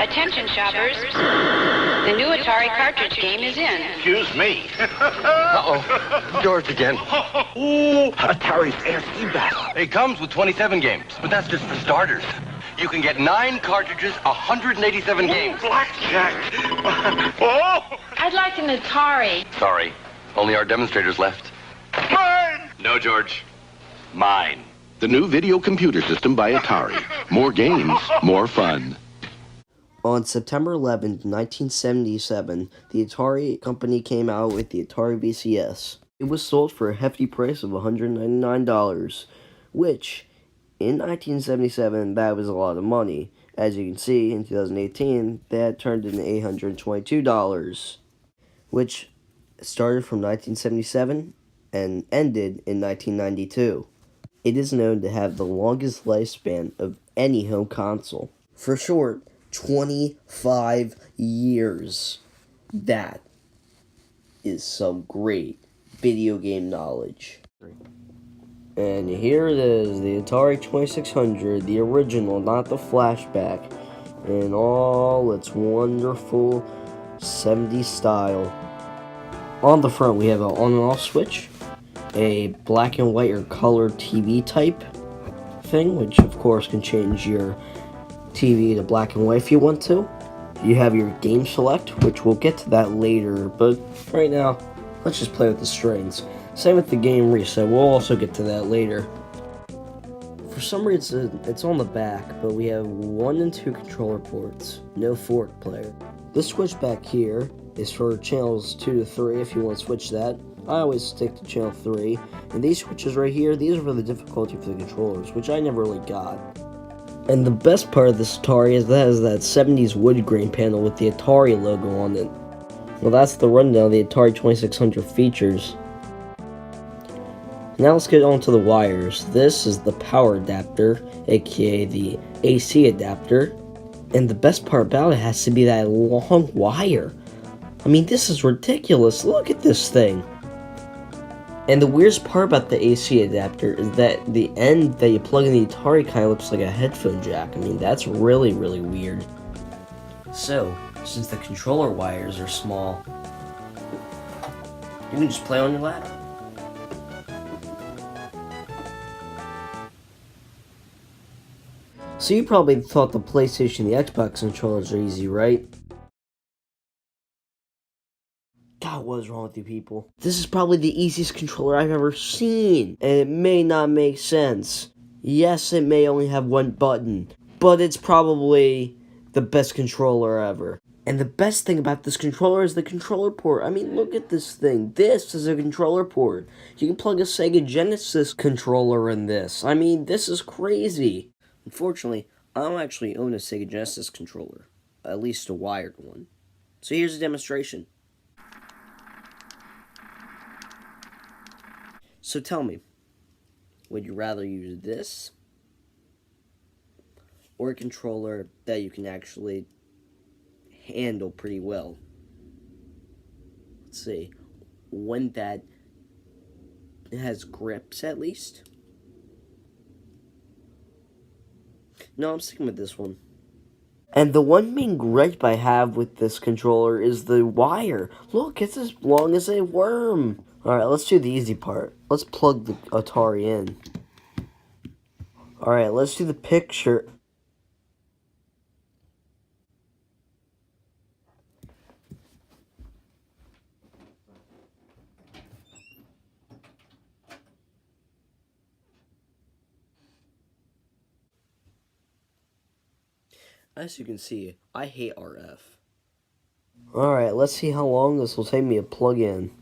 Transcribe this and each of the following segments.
Attention shoppers, the new Atari cartridge game is in. Excuse me. Uh-oh. George again. Ooh, Atari's ASC battle. It comes with 27 games, but that's just for starters. You can get 9 cartridges, 187 games. Blackjack. Oh! I'd like an Atari. Sorry, only our demonstrators left. Mine! No, George. Mine. The new video computer system by Atari. More games, more fun. On September 11th, 1977, the Atari company came out with the Atari VCS. It was sold for a hefty price of $199, which, in 1977, that was a lot of money. As you can see, in 2018, that turned into $822, which started from 1977 and ended in 1992. It is known to have the longest lifespan of any home console. For short, 25 years. That is some great video game knowledge. And here it is, the Atari 2600, the original, not the flashback, in all its wonderful 70s style. On the front we have an on and off switch, a black and white or color TV type thing, which of course can change your TV to black and white if you want to. You have your game select, which we'll get to that later, but right now, let's just play with the strings. Same with the game reset, we'll also get to that later. For some reason, it's on the back, but we have 1 and 2 controller ports, no fork player. This switch back here is for channels 2 to 3 if you want to switch that. I always stick to channel 3. And these switches right here, these are for the difficulty for the controllers, which I never really got. And the best part of this Atari is that it has that 70s wood grain panel with the Atari logo on it. Well, that's the rundown of the Atari 2600 features. Now let's get on to the wires. This is the power adapter, aka the AC adapter. And the best part about it has to be that long wire. I mean, this is ridiculous. Look at this thing. And the weirdest part about the AC adapter is that the end that you plug in the Atari kind of looks like a headphone jack. I mean, that's really, really weird. So, since the controller wires are small, you can just play on your lap. So you probably thought the PlayStation and the Xbox controllers are easy, right? God, what is wrong with you people? This is probably the easiest controller I've ever seen, and it may not make sense. Yes, it may only have 1 button, but it's probably the best controller ever. And the best thing about this controller is the controller port. I mean, look at this thing. This is a controller port. You can plug a Sega Genesis controller in this. I mean, this is crazy. Unfortunately, I don't actually own a Sega Genesis controller, at least a wired one. So here's a demonstration. So tell me, would you rather use this or a controller that you can actually handle pretty well? Let's see, one that has grips at least? No, I'm sticking with this one. And the one main gripe I have with this controller is the wire. Look, it's as long as a worm. Alright, let's do the easy part. Let's plug the Atari in. Alright, let's do the picture. As you can see, I hate RF. Alright, let's see how long this will take me to plug in.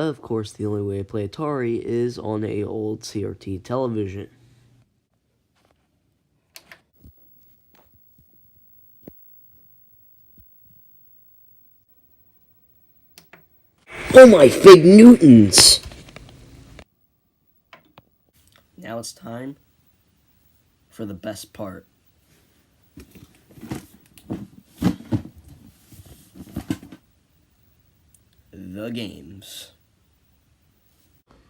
Of course, the only way to play Atari is on a old CRT television. Oh my fig Newtons! Now it's time for the best part. The games.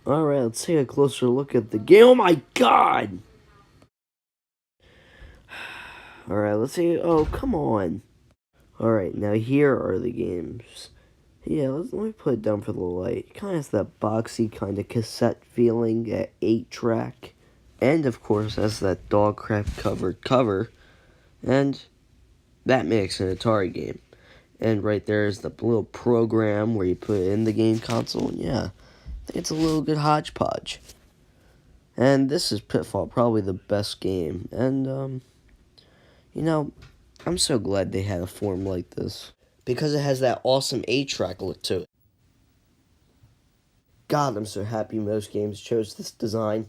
Alright, let's take a closer look at the game. Oh my god! Alright, let's see. Oh, come on. Alright, now here are the games. Yeah, let me put it down for the light. It kind of has that boxy kind of cassette feeling, that 8-track. And, of course, has that dog crap covered cover. And that makes an Atari game. And right there is the little program where you put it in the game console. And yeah, I think it's a little good hodgepodge. And this is Pitfall, probably the best game. And, you know, I'm so glad they had a form like this, because it has that awesome 8-track look to it. God, I'm so happy most games chose this design.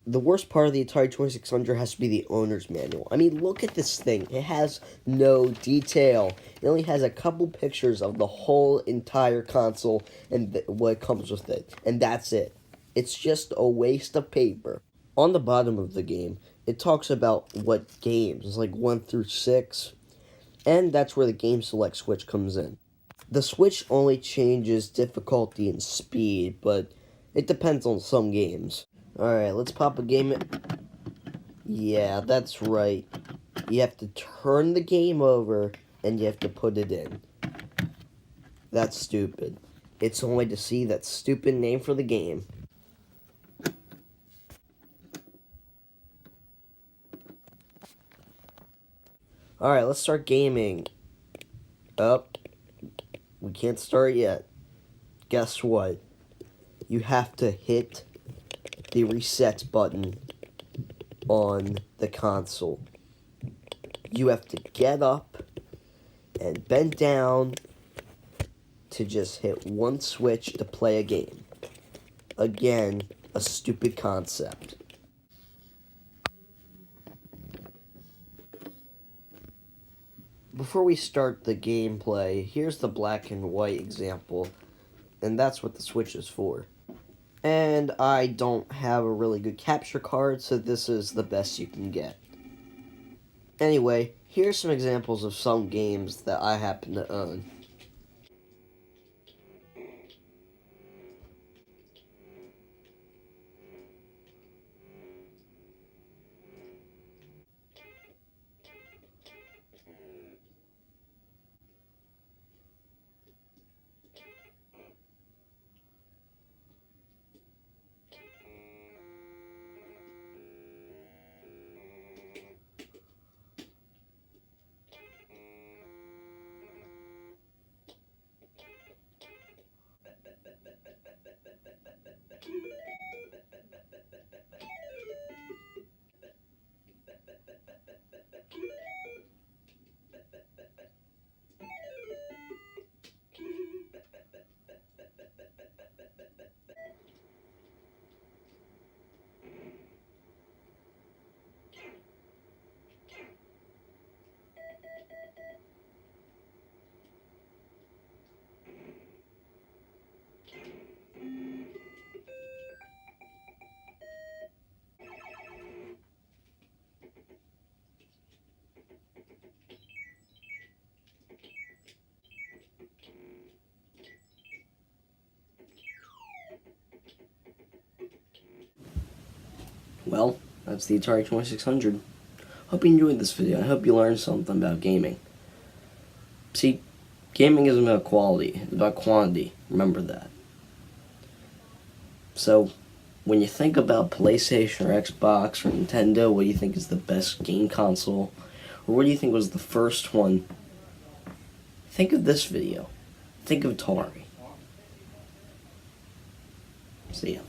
The worst part of the Atari 2600 has to be the owner's manual. I mean, look at this thing. It has no detail. It only has a couple pictures of the whole entire console and what comes with it. And that's it. It's just a waste of paper. On the bottom of the game, it talks about what games, like 1 through 6. And that's where the game select switch comes in. The switch only changes difficulty and speed, but it depends on some games. Alright, let's pop a game in. Yeah, that's right. You have to turn the game over, and you have to put it in. That's stupid. It's only to see that stupid name for the game. Alright, let's start gaming. We can't start yet. Guess what? You have to hit the reset button on the console. You have to get up and bend down to just hit one switch to play a game. Again, a stupid concept. Before we start the gameplay, here's the black and white example, and that's what the switch is for. And I don't have a really good capture card, so this is the best you can get. Anyway, here's some examples of some games that I happen to own. Well, that's the Atari 2600. Hope you enjoyed this video. I hope you learned something about gaming. See, gaming isn't about quality, it's about quantity. Remember that. So, when you think about PlayStation or Xbox or Nintendo, what do you think is the best game console? Or what do you think was the first one? Think of this video. Think of Atari. See ya.